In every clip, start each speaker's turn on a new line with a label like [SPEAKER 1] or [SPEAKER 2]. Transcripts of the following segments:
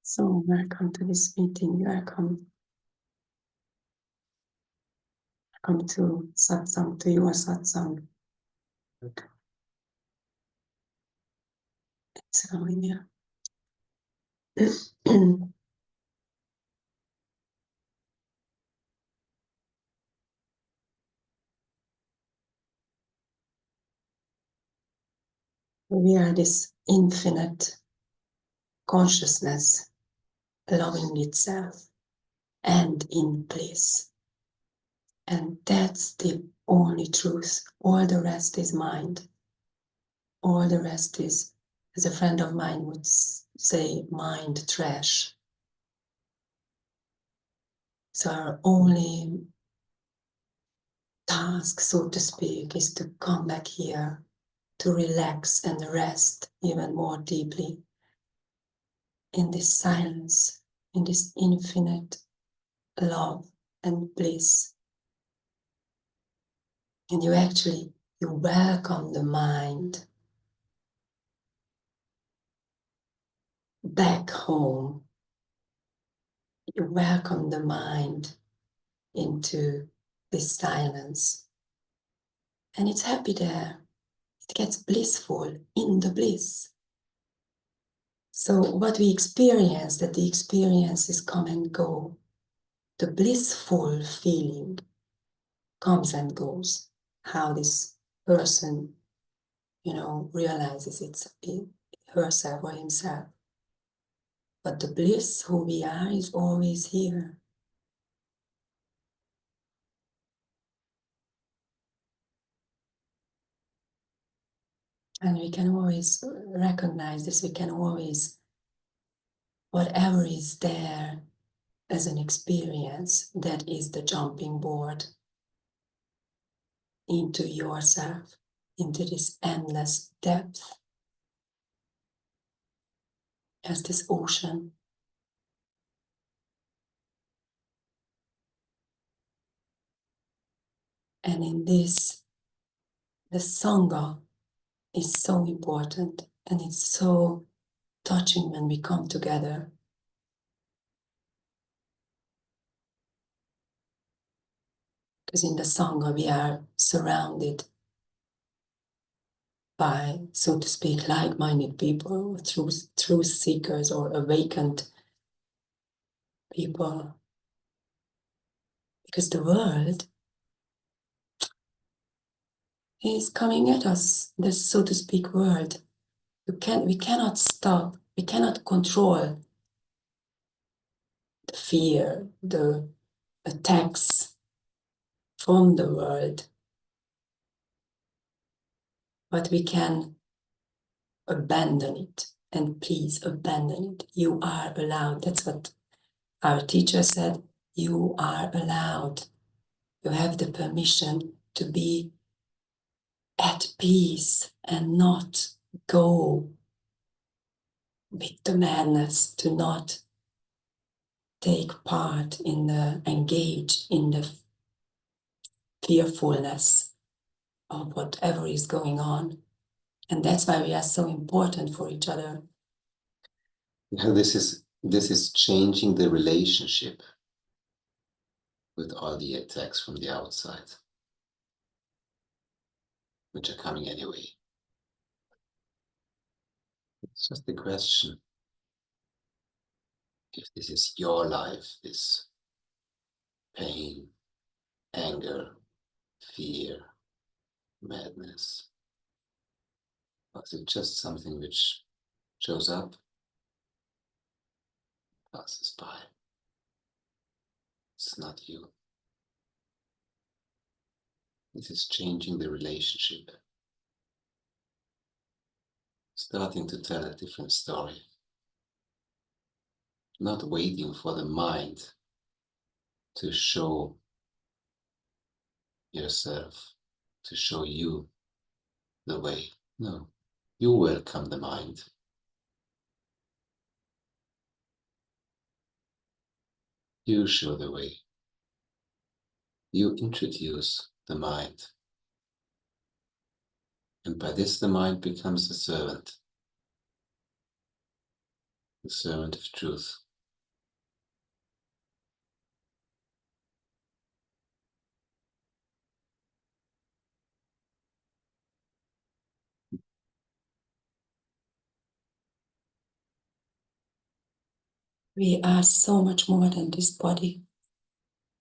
[SPEAKER 1] So welcome to this meeting. Welcome to satsang, to your satsang. It's going, yeah. We are this infinite consciousness, loving itself and in bliss. And that's the only truth. All the rest is mind. All the rest is, as a friend of mine would say, mind trash. So our only task, so to speak, is to come back here, to relax and rest even more deeply in this silence, in this infinite love and bliss. And you welcome the mind back home. You welcome the mind into this silence. And it's happy there. It gets blissful in the bliss. So what we experience, that the experiences come and go. The blissful feeling comes and goes. How this person, realizes it herself or himself. But the bliss who we are is always here. And we can always recognize this. We can always, whatever is there as an experience, that is the jumping board into yourself, into this endless depth, as this ocean. And in this, the Sangha is so important, and it's so touching when we come together. Because in the Sangha we are surrounded by, so to speak, like-minded people, truth seekers or awakened people. Because the world is coming at us, this, so to speak, world. We cannot stop, we cannot control the fear, the attacks from the world. But we can abandon it, and please abandon it. You are allowed. That's what our teacher said. You are allowed. You have the permission to be at peace and not go with the madness, to not take part in engage in the fearfulness of whatever is going on. And that's why we are so important for each other.
[SPEAKER 2] This is changing the relationship with all the attacks from the outside, which are coming anyway. It's just the question if this is your life, this pain, anger, fear, madness, or is it just something which shows up, passes by? It's not you. This is changing the relationship, starting to tell a different story, not waiting for the mind to show yourself, to show you the way. No, you welcome the mind. You show the way. You introduce the mind. And by this the mind becomes a servant. the servant of truth.
[SPEAKER 1] We are so much more than this body.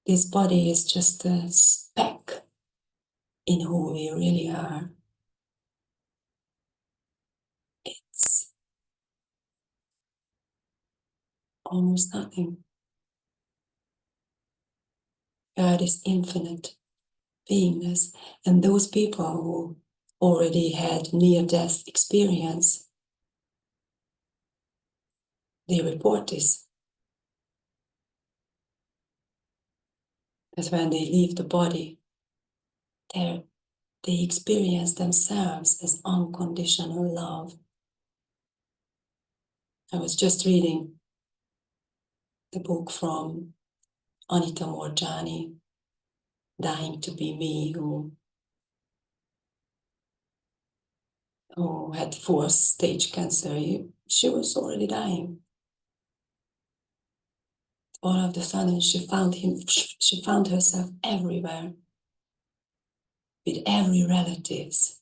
[SPEAKER 1] This body is just a speck in who we really are. It's almost nothing. God is infinite beingness. And those people who already had near-death experience, they report this. That when they leave the body, they experience themselves as unconditional love. I was just reading the book from Anita Morjani, Dying to Be Me, who had 4th-stage cancer. She was already dying. All of a sudden, she found herself everywhere, with every relatives.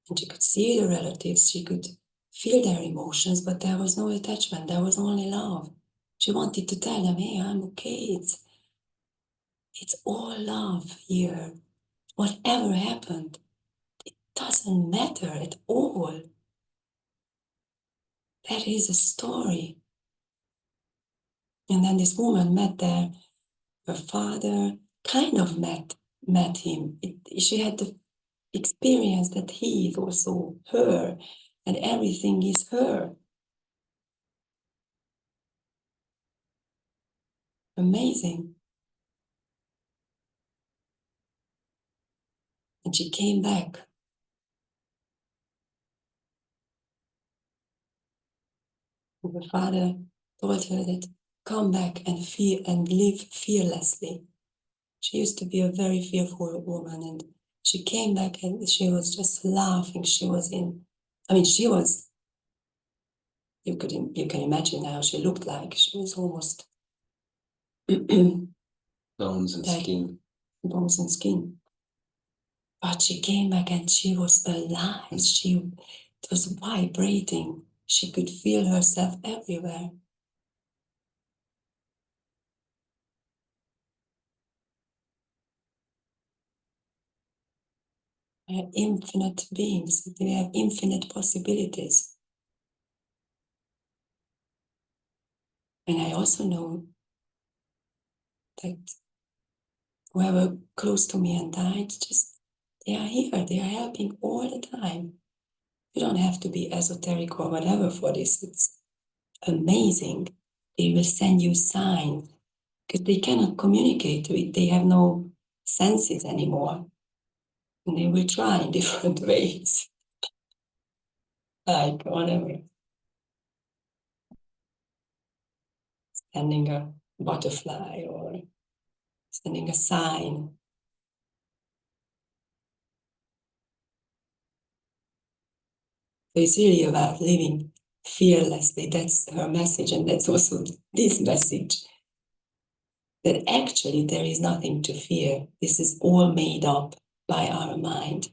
[SPEAKER 1] And she could see the relatives, she could feel their emotions, but there was no attachment, there was only love. She wanted to tell them, hey, I'm okay, it's all love here. Whatever happened, it doesn't matter at all. That is a story. And then this woman met there, her father kind of met him. She had the experience that he is also her, and everything is her. Amazing. And she came back. And her father told her that come back and live fearlessly. She used to be a very fearful woman, and she came back and she was just laughing. She was, you can imagine how she looked like. She was almost
[SPEAKER 2] Bones and skin.
[SPEAKER 1] Bones and skin. But she came back and she was alive. It was vibrating. She could feel herself everywhere. We are infinite beings. We have infinite possibilities. And I also know that whoever close to me and died, they are here. They are helping all the time. You don't have to be esoteric or whatever for this. It's amazing. They will send you signs because they cannot communicate with. They have no senses anymore. And they will try in different ways. Like whatever. Sending a butterfly or sending a sign. So it's really about living fearlessly. That's her message, and that's also this message. That actually there is nothing to fear. This is all made up by our mind.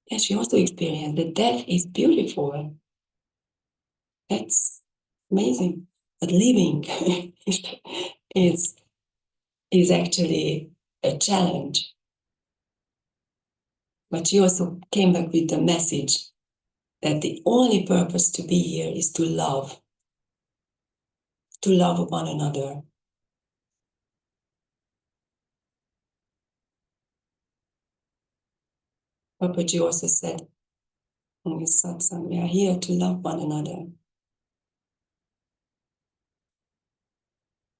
[SPEAKER 1] And she also experienced that death is beautiful. That's amazing. But living is actually a challenge. But she also came back with the message that the only purpose to be here is to love one another. But she also said, in his satsang, we are here to love one another.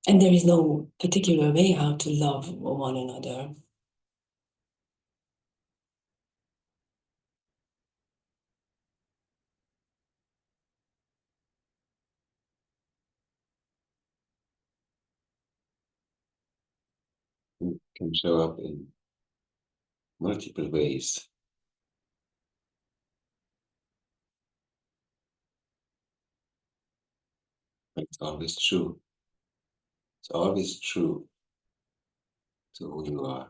[SPEAKER 1] And there is no particular way how to love one another.
[SPEAKER 2] It can show up in multiple ways. It's always true. It's always true to who you are.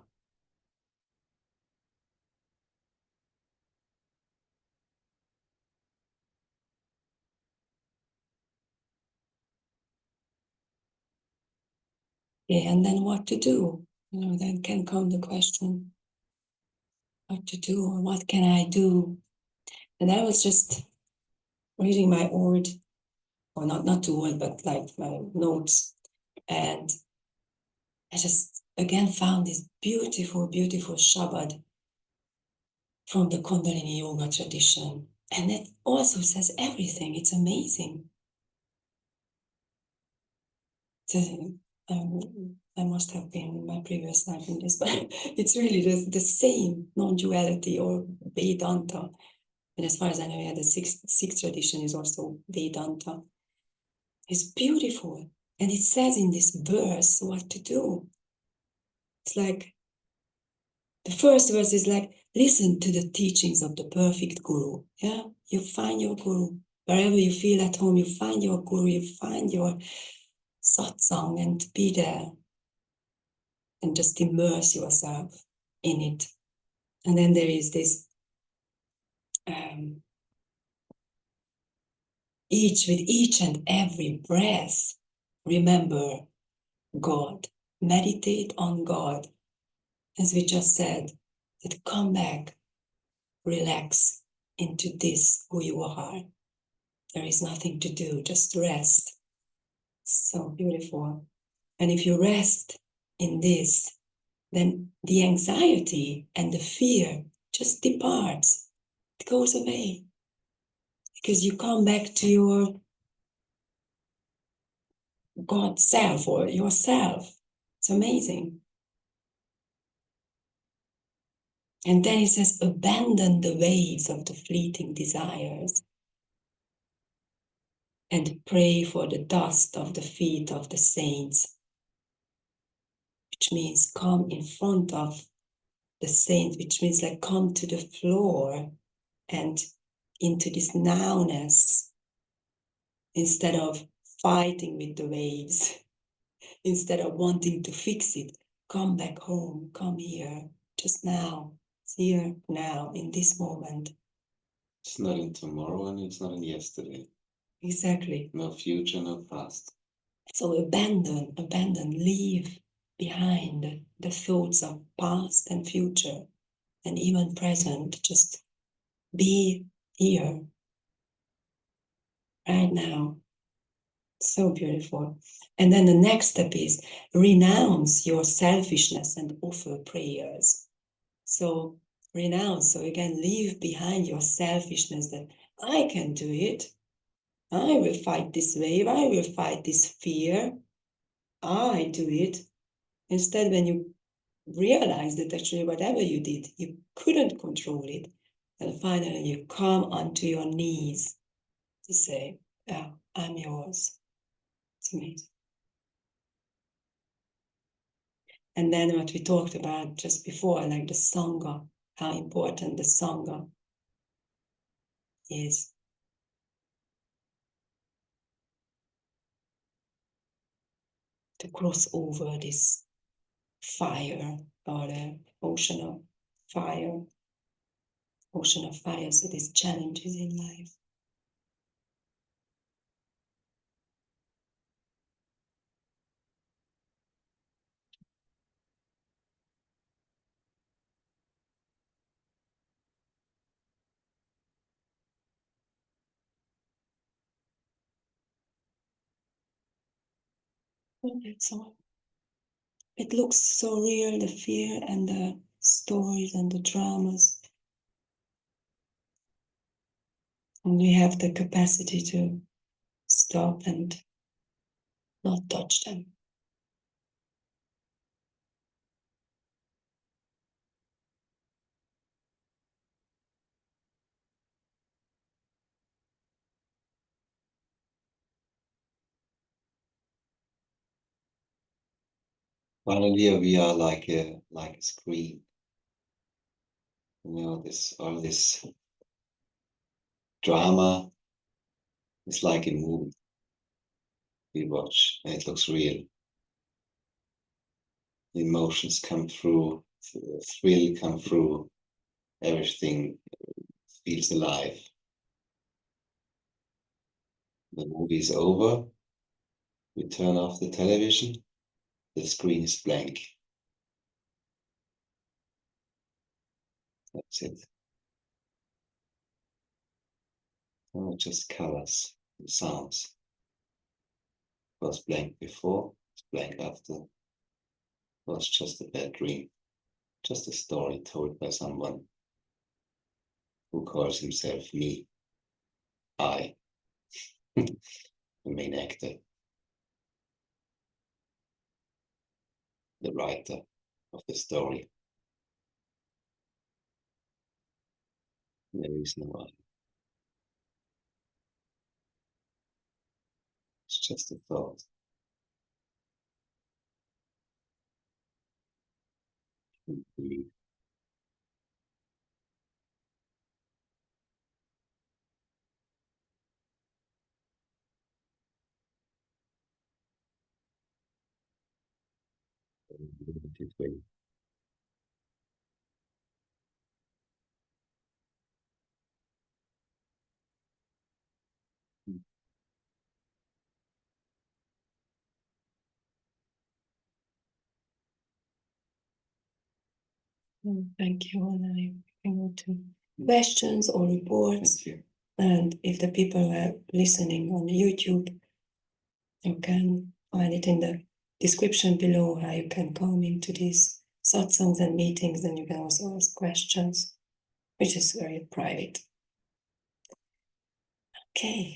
[SPEAKER 1] Yeah, and then what to do? Then can come the question, what to do, or what can I do? And I was just reading my old, or not too old, but like my notes, and I just again found this beautiful, beautiful Shabad from the Kundalini Yoga tradition. And it also says everything. It's amazing. I must have been in my previous life in this, but it's really the same non-duality or Vedanta. And as far as I know, yeah, the sixth tradition is also Vedanta. It's beautiful. And it says in this verse what to do. It's like, the first verse is like, listen to the teachings of the perfect guru. Yeah, you find your guru. Wherever you feel at home, you find your guru, you find your satsang and be there. And just immerse yourself in it. And then there is this, with each and every breath, remember God. Meditate on God. As we just said, that come back, relax into this, who you are. There is nothing to do, just rest. So beautiful. And if you rest in this, then the anxiety and the fear just departs. It goes away. Because you come back to your God self or yourself. It's amazing. And then it says, abandon the waves of the fleeting desires and pray for the dust of the feet of the saints, which means come in front of the saints, which means like come to the floor and into this nowness instead of fighting with the waves, instead of wanting to fix it. Come back home, come here, just now. It's here, now, in this moment.
[SPEAKER 2] It's not in tomorrow and it's not in yesterday.
[SPEAKER 1] Exactly.
[SPEAKER 2] No future, no past.
[SPEAKER 1] So abandon, leave behind the thoughts of past and future and even present. Just be here, right now. So beautiful. And then the next step is renounce your selfishness and offer prayers. So renounce, so again, leave behind your selfishness that I can do it. I will fight this wave. I will fight this fear. I do it. Instead, when you realize that actually whatever you did, you couldn't control it, and finally you come onto your knees to say, oh, I'm yours. It's amazing. And then what we talked about just before, like the Sangha, how important the Sangha is. To cross over this fire or the ocean of fire, so these challenges in life. So it looks so real, the fear and the stories and the dramas. And we have the capacity to stop and not touch them.
[SPEAKER 2] Finally, we are like a screen. All this drama is like a movie. we watch, and it looks real. The emotions come through, the thrill come through, everything feels alive. The movie is over, we turn off the television, the screen is blank. That's it. Oh, just colors and sounds. It was blank before, it's blank after. It was just a bad dream. Just a story told by someone who calls himself me. I, the main actor, the writer of the story. There is no I. It's just a thought. Believe. Limited way.
[SPEAKER 1] Thank you. And I go to questions or reports.
[SPEAKER 2] Thank you.
[SPEAKER 1] And if the people are listening on YouTube, you can find it in the description below how you can come into these satsangs and meetings, and you can also ask questions, which is very private. Okay.